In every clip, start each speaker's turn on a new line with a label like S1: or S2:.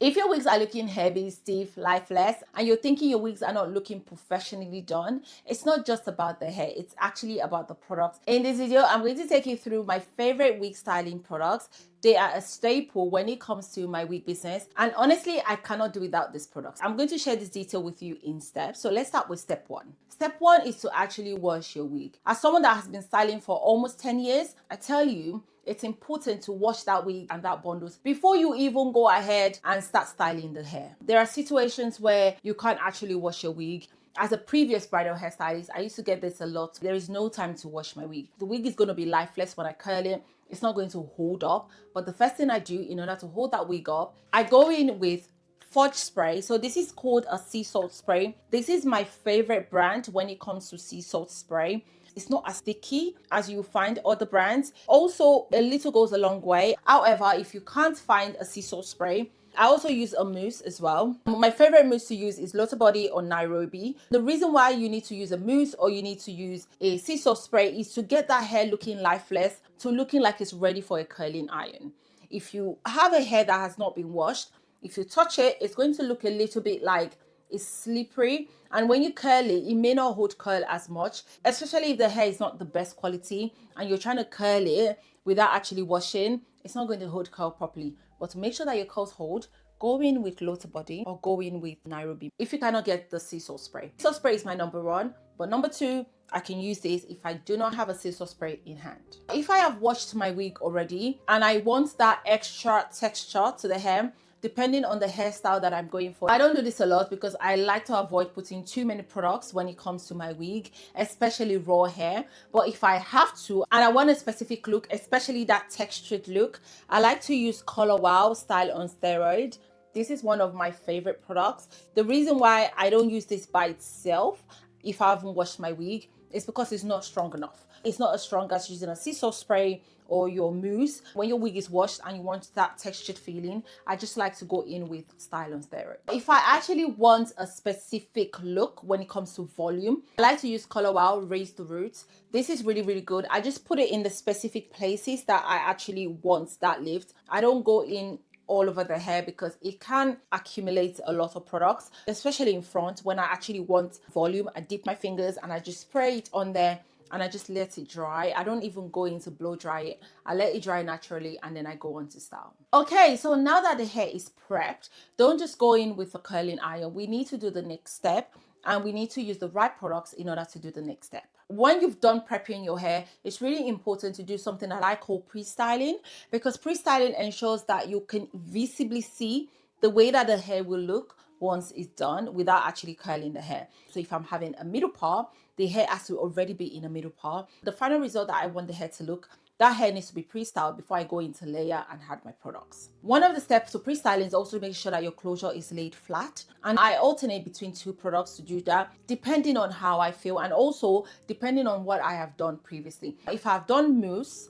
S1: If your wigs are looking heavy, stiff, lifeless, and you're thinking your wigs are not looking professionally done, it's not just about the hair, it's actually about the products. In this video, I'm going to take you through my favorite wig styling products. They are a staple when it comes to my wig business. And honestly, I cannot do without these products. I'm going to share this detail with you in steps. So let's start with step one. Step one is to actually wash your wig. As someone that has been styling for almost 10 years, I tell you, it's important to wash that wig and that bundles before you even go ahead and start styling the hair. There are situations where you can't actually wash your wig. As a previous bridal hairstylist, I used to get this a lot. There is no time to wash my wig. The wig is going to be lifeless when I curl it. It's not going to hold up. But the first thing I do in order to hold that wig up, I go in with fudge spray. So this is called a sea salt spray. This is my favorite brand when it comes to sea salt spray. It's not as sticky as you find other brands. Also, a little goes a long way. However, if you can't find a sea salt spray, I also use a mousse as well. My favorite mousse to use is Lotta Body or Nairobi. The reason why you need to use a mousse or you need to use a sea salt spray is to get that hair looking lifeless, to looking like it's ready for a curling iron. If you have a hair that has not been washed, if you touch it, it's going to look a little bit like it's slippery, and when you curl it, it may not hold curl as much, especially if the hair is not the best quality and you're trying to curl it without actually washing. It's not going to hold curl properly. But to make sure that your curls hold, go in with Lotta Body or go in with Nairobi if you cannot get the sea salt spray. Sea salt spray is my number one, but number two, I can use this if I do not have a sea salt spray in hand. If I have washed my wig already and I want that extra texture to the hair, depending on the hairstyle that I'm going for. I don't do this a lot because I like to avoid putting too many products when it comes to my wig, especially raw hair. But if I have to, and I want a specific look, especially that textured look, I like to use Color Wow Style on Steroid. This is one of my favorite products. The reason why I don't use this by itself, if I haven't washed my wig, is because it's not strong enough. It's not as strong as using a sea salt spray or your mousse. When your wig is washed and you want that textured feeling, I just like to go in with Style on Steroid. If I actually want a specific look when it comes to volume, I like to use Color Wow Raise the Roots. This is really, really good. I just put it in the specific places that I actually want that lift. I don't go in all over the hair because it can accumulate a lot of products, especially in front. When I actually want volume, I dip my fingers and I just spray it on there and I just let it dry. I don't even go in to blow dry it. I let it dry naturally and then I go on to style. Okay, so now that the hair is prepped, don't just go in with a curling iron. We need to do the next step and we need to use the right products in order to do the next step. When you've done prepping your hair, it's really important to do something that I call pre-styling, because pre-styling ensures that you can visibly see the way that the hair will look once it's done without actually curling the hair. So if I'm having a middle part, the hair has to already be in a middle part. The final result that I want the hair to look, that hair needs to be pre-styled before I go into layer and add my products. One of the steps to pre-styling is also make sure that your closure is laid flat. And I alternate between two products to do that, depending on how I feel and also depending on what I have done previously. If I've done mousse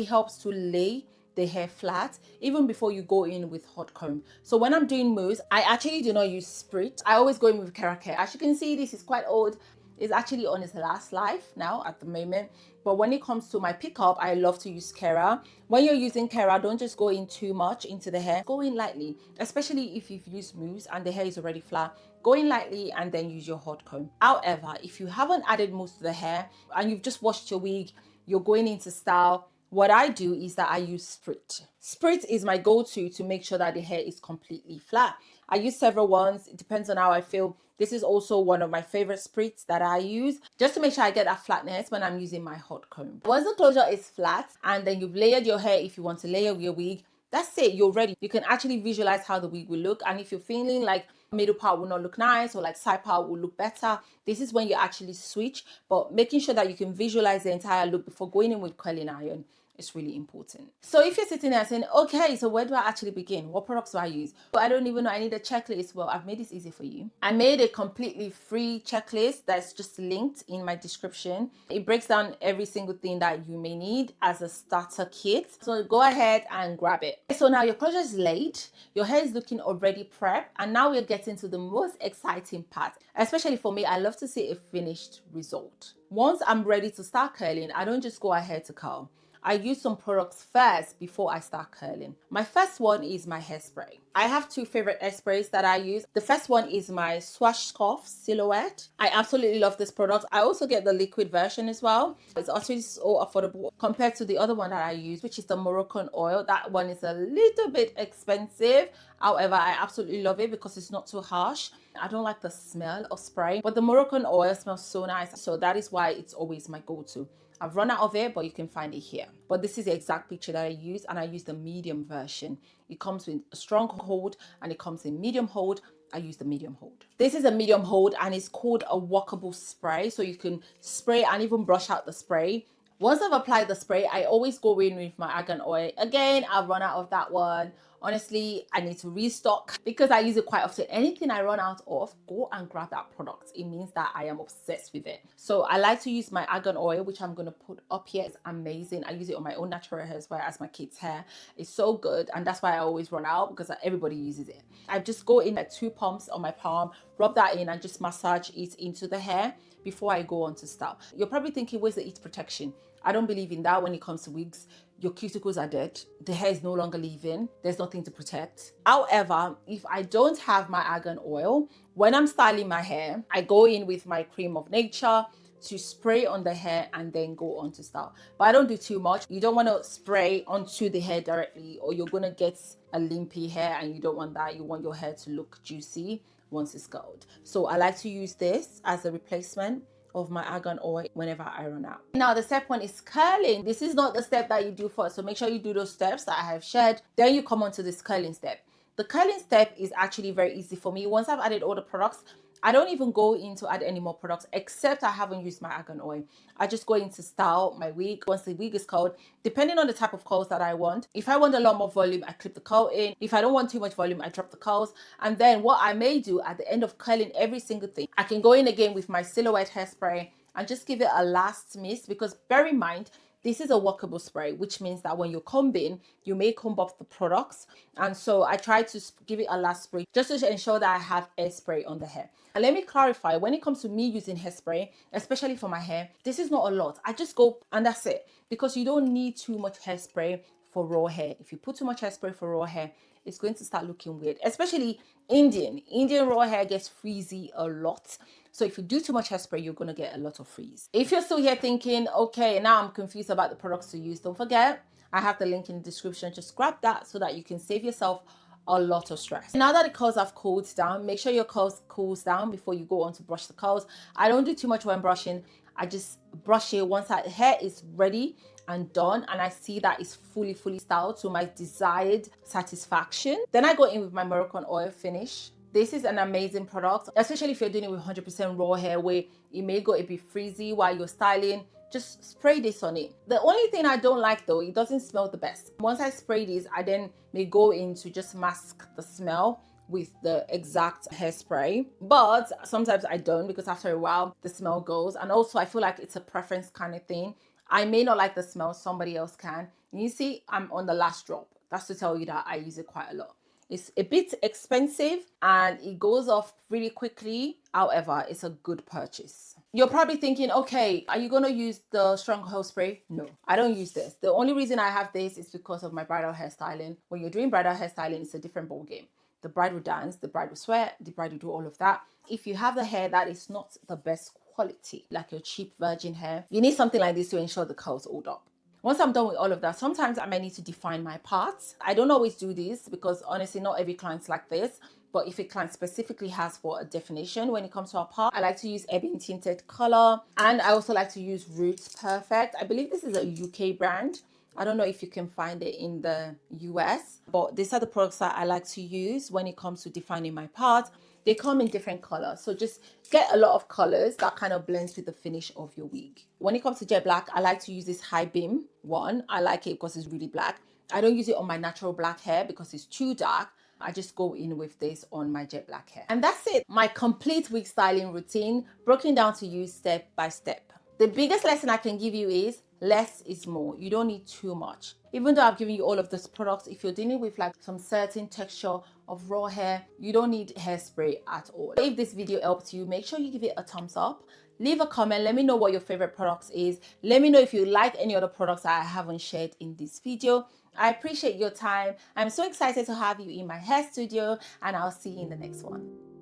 S1: helps to lay the hair flat even before you go in with hot comb. So when I'm doing mousse, I actually do not use sprit. I always go in with Keratin. As you can see, this is quite old. It's actually on its last life now at the moment. But when it comes to my pickup, I love to use Kera. When you're using Kera, don't just go in too much into the hair. Go in lightly, especially if you've used mousse and the hair is already flat. Go in lightly and then use your hot comb. However, if you haven't added mousse to the hair and you've just washed your wig, you're going into style, what I do is that I use sprit. Sprit is my go-to to make sure that the hair is completely flat. I use several ones. It depends on how I feel. This is also one of my favorite sprits that I use just to make sure I get that flatness when I'm using my hot comb. Once the closure is flat and then you've layered your hair, if you want to layer your wig, that's it, you're ready. You can actually visualize how the wig will look. And if you're feeling like middle part will not look nice or like side part will look better, this is when you actually switch. But making sure that you can visualize the entire look before going in with curling iron is really important. So if you're sitting there saying, okay, so where do I actually begin? What products do I use? Well, I don't even know. I need a checklist. Well, I've made this easy for you. I made a completely free checklist that's just linked in my description. It breaks down every single thing that you may need as a starter kit. So go ahead and grab it. So now your closure is laid. Your hair is looking already prepped. And now we're getting to the most exciting part. Especially for me, I love to see a finished result. Once I'm ready to start curling, I don't just go ahead to curl. I use some products first before I start curling. My first one is my hairspray. I have two favorite hairsprays that I use. The first one is my Schwarzkopf Silhouette. I absolutely love this product. I also get the liquid version as well. It's actually so affordable compared to the other one that I use, which is the Moroccan oil. That one is a little bit expensive. However, I absolutely love it because it's not too harsh. I don't like the smell of spray, but the Moroccan oil smells so nice. So that is why it's always my go-to. I've run out of it, but you can find it here. But this is the exact picture that I use, and I use the medium version. It comes with a strong hold and it comes in medium hold. I use the medium hold. This is a medium hold and it's called a walkable spray. So you can spray and even brush out the spray. Once I've applied the spray, I always go in with my argan oil. Again, I've run out of that one. Honestly, I need to restock because I use it quite often. Anything I run out of, go and grab that product. It means that I am obsessed with it. So I like to use my argan oil, which I'm going to put up here. It's amazing. I use it on my own natural hair as well as my kids' hair. It's so good. And that's why I always run out, because everybody uses it. I just go in at 2 pumps on my palm, rub that in and just massage it into the hair before I go on to style. You're probably thinking, where's the heat protection? I don't believe in that when it comes to wigs. Your cuticles are dead. The hair is no longer leaving. There's nothing to protect. However, if I don't have my argan oil, when I'm styling my hair, I go in with my cream of nature to spray on the hair and then go on to style. But I don't do too much. You don't want to spray onto the hair directly or you're going to get a lumpy hair and you don't want that. You want your hair to look juicy once it's curled. So I like to use this as a replacement of my argan oil whenever I run out. Now the step 1 is curling. This is not the step that you do first, so make sure you do those steps that I have shared. Then you come on to this curling step. The curling step is actually very easy for me. Once I've added all the products, I don't even go in to add any more products, except I haven't used my argan oil. I just go in to style my wig. Once the wig is curled, depending on the type of curls that I want. If I want a lot more volume, I clip the curl in. If I don't want too much volume, I drop the curls. And then what I may do at the end of curling every single thing, I can go in again with my Silhouette hairspray and just give it a last mist, because bear in mind, this is a workable spray, which means that when you're combing, you may comb up the products. And so I try to give it a last spray just to ensure that I have hairspray on the hair. And let me clarify, when it comes to me using hairspray, especially for my hair, this is not a lot. I just go and that's it, because you don't need too much hairspray for raw hair. If you put too much hairspray for raw hair, it's going to start looking weird, especially Indian raw hair gets frizzy a lot. So if you do too much hairspray, you're going to get a lot of frizz. If you're still here thinking, okay, now I'm confused about the products to use, don't forget, I have the link in the description. Just grab that so that you can save yourself a lot of stress. Now that the curls have cooled down, make sure your curls cools down before you go on to brush the curls. I don't do too much when brushing. I just brush it once that hair is ready and done, and I see that it's fully styled to my desired satisfaction. Then I go in with my Moroccan oil finish. This is an amazing product, especially if you're doing it with 100% raw hair where it may go a bit frizzy while you're styling. Just spray this on it. The only thing I don't like though, it doesn't smell the best. Once I spray this, I then may go in to just mask the smell with the exact hairspray, but sometimes I don't, because after a while the smell goes. And also I feel like it's a preference kind of thing. I may not like the smell, somebody else can. And you see, I'm on the last drop. That's to tell you that I use it quite a lot. It's a bit expensive and it goes off really quickly. However, it's a good purchase. You're probably thinking, okay, are you going to use the strong hairspray? No, I don't use this. The only reason I have this is because of my bridal hairstyling. When you're doing bridal hairstyling, it's a different ball game. The bride will dance, the bride will sweat, the bride will do all of that. If you have the hair that is not the best quality, like your cheap virgin hair, you need something like this to ensure the curls hold up. Once I'm done with all of that, sometimes I might need to define my parts. I don't always do this because honestly, not every client's like this. But if a client specifically has for a definition when it comes to a part, I like to use ebony tinted color. And I also like to use Roots Perfect. I believe this is a UK brand. I don't know if you can find it in the US, but these are the products that I like to use when it comes to defining my part. They come in different colors, so just get a lot of colors that kind of blends with the finish of your wig. When it comes to jet black, I like to use this high beam one. I like it because it's really black. I don't use it on my natural black hair because it's too dark. I just go in with this on my jet black hair. And that's it. My complete wig styling routine broken down to you step by step. The biggest lesson I can give you is less is more. You don't need too much. Even though I've given you all of these products, if you're dealing with like some certain texture of raw hair, you don't need hairspray at all. If this video helped you, make sure you give it a thumbs up. Leave a comment. Let me know what your favorite products is. Let me know if you like any other products that I haven't shared in this video. I appreciate your time. I'm so excited to have you in my hair studio, and I'll see you in the next one.